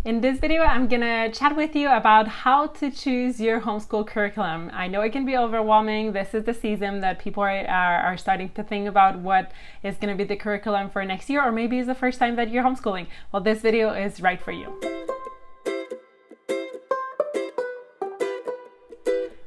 In this video, I'm gonna chat with you about how to choose your homeschool curriculum. I know it can be overwhelming. This is the season that people are starting to think about what is gonna be the curriculum for next year, or maybe it's the first time that you're homeschooling. Well, this video is right for you.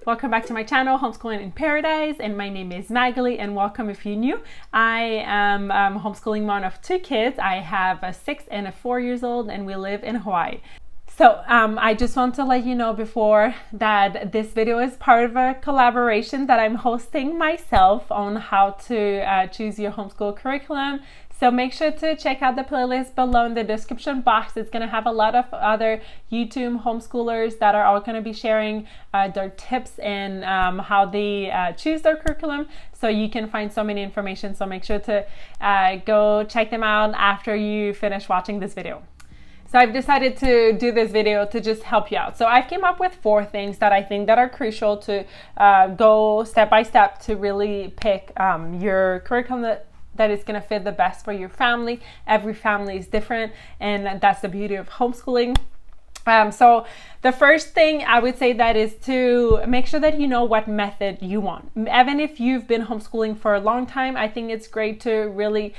Welcome back to my channel, Homeschooling in Paradise, and my name is Magali, and welcome if you're new. I am homeschooling mom of two kids. I have a 6 and a 4 years old, and we live in Hawaii. So I just want to let you know before that this video is part of a collaboration that I'm hosting myself on how to choose your homeschool curriculum. So make sure to check out the playlist below in the description box. It's going to have a lot of other YouTube homeschoolers that are all going to be sharing their tips and how they choose their curriculum. So you can find so many information. So make sure to go check them out after you finish watching this video. So I've decided to do this video to just help you out. So I've came up with 4 things that I think that are crucial to go step by step to really pick your curriculum that is going to fit the best for your family. Every family is different, and that's the beauty of homeschooling. So the first thing I would say that is to make sure that you know what method you want. Even if you've been homeschooling for a long time, I think it's great to really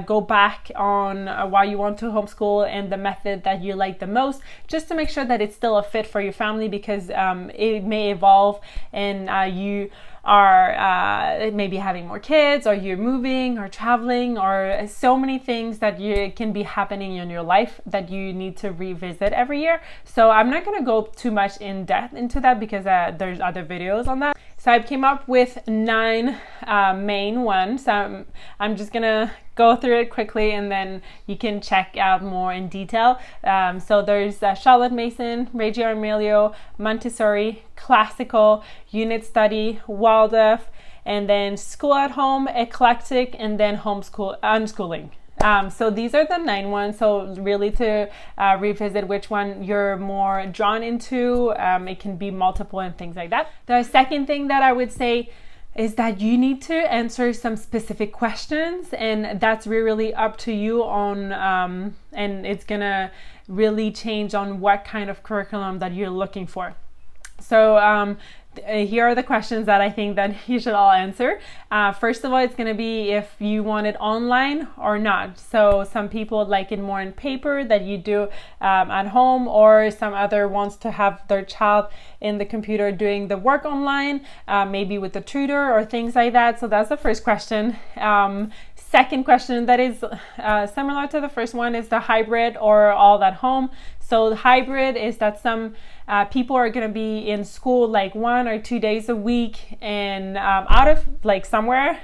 go back on why you want to homeschool and the method that you like the most, just to make sure that it's still a fit for your family, because it may evolve and you are maybe having more kids, or you're moving or traveling, or so many things that can be happening in your life that you need to revisit every year. So I'm not going to go too much in depth into that because there's other videos on that. So I came up with 9 main ones. I'm just gonna go through it quickly, and then you can check out more in detail. So there's Charlotte Mason, Reggio Emilia, Montessori, Classical, Unit Study, Waldorf, and then School at Home, Eclectic, and then Unschooling. So these are the 9 ones. So really to revisit which one you're more drawn into. It can be multiple and things like that. The second thing that I would say is that you need to answer some specific questions, and that's really up to you on, and it's gonna really change on what kind of curriculum that you're looking for. So here are the questions that I think that you should all answer. First of all, it's going to be if you want it online or not. So some people like it more in paper that you do at home, or some other wants to have their child in the computer doing the work online, maybe with the tutor or things like that. So that's the first question. Second question that is similar to the first one is the hybrid or all at home. So the hybrid is that some people are going to be in school like 1 or 2 days a week and out of like somewhere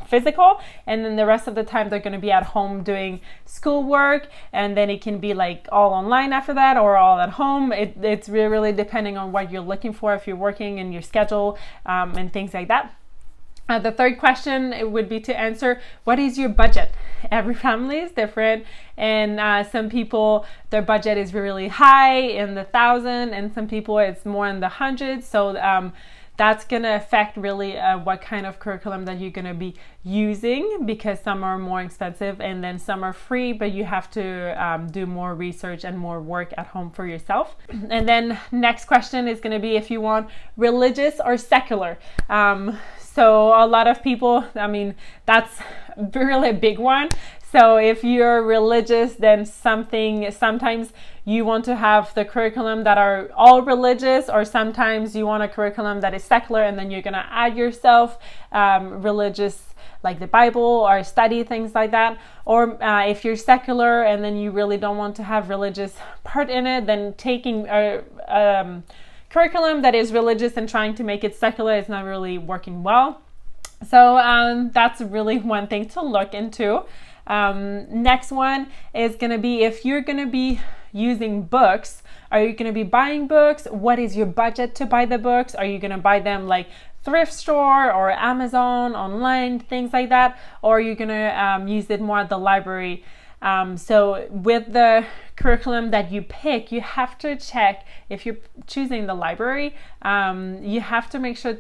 physical, and then the rest of the time they're going to be at home doing schoolwork, and then it can be like all online after that or all at home. It's really depending on what you're looking for, if you're working in your schedule and things like that. The third question would be to answer, what is your budget? Every family is different, and some people, their budget is really high in the 1,000, and some people it's more in the hundreds. So that's going to affect really what kind of curriculum that you're going to be using, because some are more expensive and then some are free, but you have to do more research and more work at home for yourself. And then next question is going to be if you want religious or secular. So a lot of people, I mean, that's really a big one. So if you're religious, then sometimes you want to have the curriculum that are all religious, or sometimes you want a curriculum that is secular, and then you're going to add yourself religious, like the Bible, or study things like that. Or if you're secular and then you really don't want to have religious part in it, then taking curriculum that is religious and trying to make it secular is not really working well. So that's really one thing to look into. Next one is going to be if you're going to be using books. Are you going to be buying books? What is your budget to buy the books? Are you going to buy them like thrift store or Amazon, online, things like that? Or are you going to use it more at the library? So with the curriculum that you pick, you have to check, if you're choosing the library, you have to make sure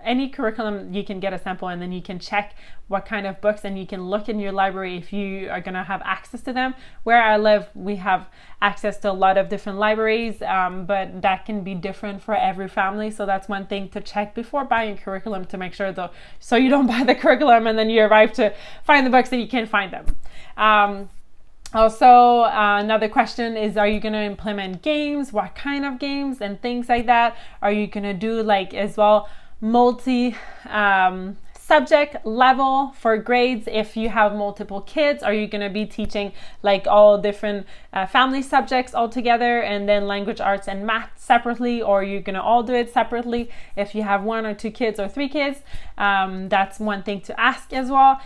any curriculum, you can get a sample and then you can check what kind of books, and you can look in your library if you are going to have access to them. Where I live, we have access to a lot of different libraries, but that can be different for every family. So that's one thing to check before buying curriculum, to make sure though, so you don't buy the curriculum and then you arrive to find the books and you can't find them. Also, another question is, are you going to implement games? What kind of games and things like that? Are you going to do like as well multi subject level for grades? If you have multiple kids, are you going to be teaching like all different family subjects all together, and then language arts and math separately, or are you going to all do it separately if you have 1 or 2 kids or 3 kids? That's one thing to ask as well.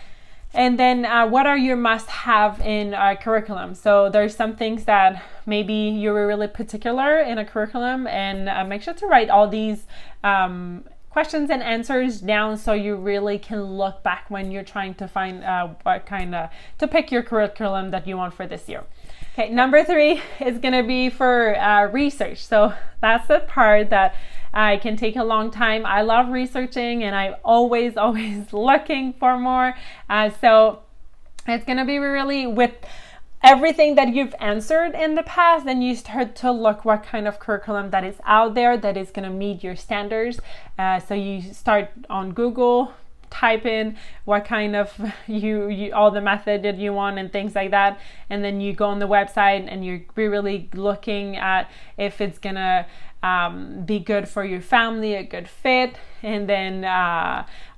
And then what are your must-have in curriculum? So there's some things that maybe you're really particular in a curriculum, and make sure to write all these questions and answers down, so you really can look back when you're trying to find what kind of to pick your curriculum that you want for this year. Okay, number 3 is going to be for research. So that's the part that can take a long time. I love researching, and I'm always looking for more. So it's going to be really with everything that you've answered in the past, then you start to look what kind of curriculum that is out there that is going to meet your standards. So you start on Google, type in what kind of you all the method that you want and things like that, and then you go on the website and you're really looking at if it's gonna be good for your family, a good fit. And then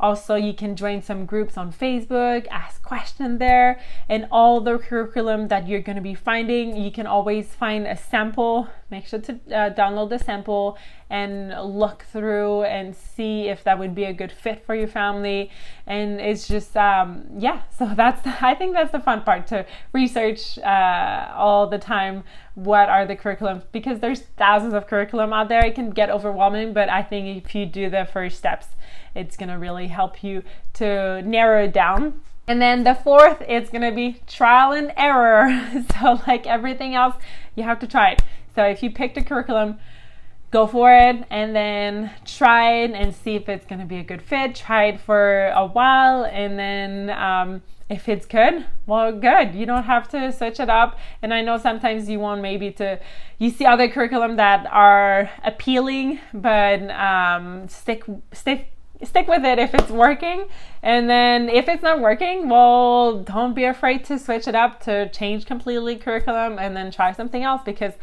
also you can join some groups on Facebook, ask questions there, and all the curriculum that you're going to be finding, you can always find a sample. Make sure to download the sample and look through and see if that would be a good fit for your family. And it's just so I think that's the fun part, to research all the time what are the curriculums, because there's thousands of curriculum out there. It can get overwhelming, but I think if you do the first steps, it's going to really help you to narrow it down. And then the 4th is going to be trial and error. So like everything else, you have to try it. So if you picked a curriculum, go for it and then try it and see if it's going to be a good fit. Try it for a while, and then if it's good, well, good. You don't have to switch it up. And I know sometimes you want you see other curriculum that are appealing, but stick with it if it's working. And then if it's not working, well, don't be afraid to switch it up, to change completely curriculum and then try something else, because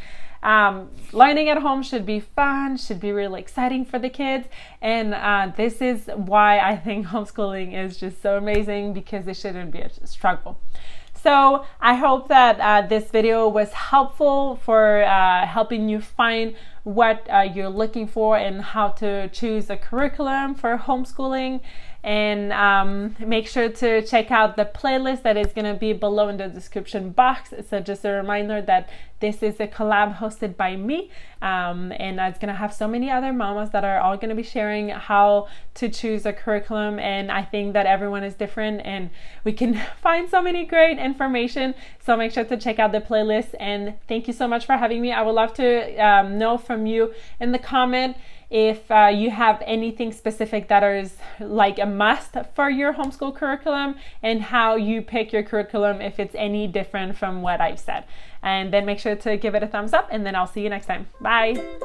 learning at home should be fun, should be really exciting for the kids. And this is why I think homeschooling is just so amazing, because it shouldn't be a struggle. So I hope that this video was helpful for helping you find what you're looking for and how to choose a curriculum for homeschooling. And make sure to check out the playlist that is going to be below in the description box. So just a reminder that this is a collab hosted by me, and it's going to have so many other mamas that are all going to be sharing how to choose a curriculum. And I think that everyone is different, and we can find so many great information. So make sure to check out the playlist. And thank you so much for having me. I would love to know from you in the comment if you have anything specific that is like a must for your homeschool curriculum, and how you pick your curriculum, if it's any different from what I've said. And then make sure to give it a thumbs up, and then I'll see you next time. Bye.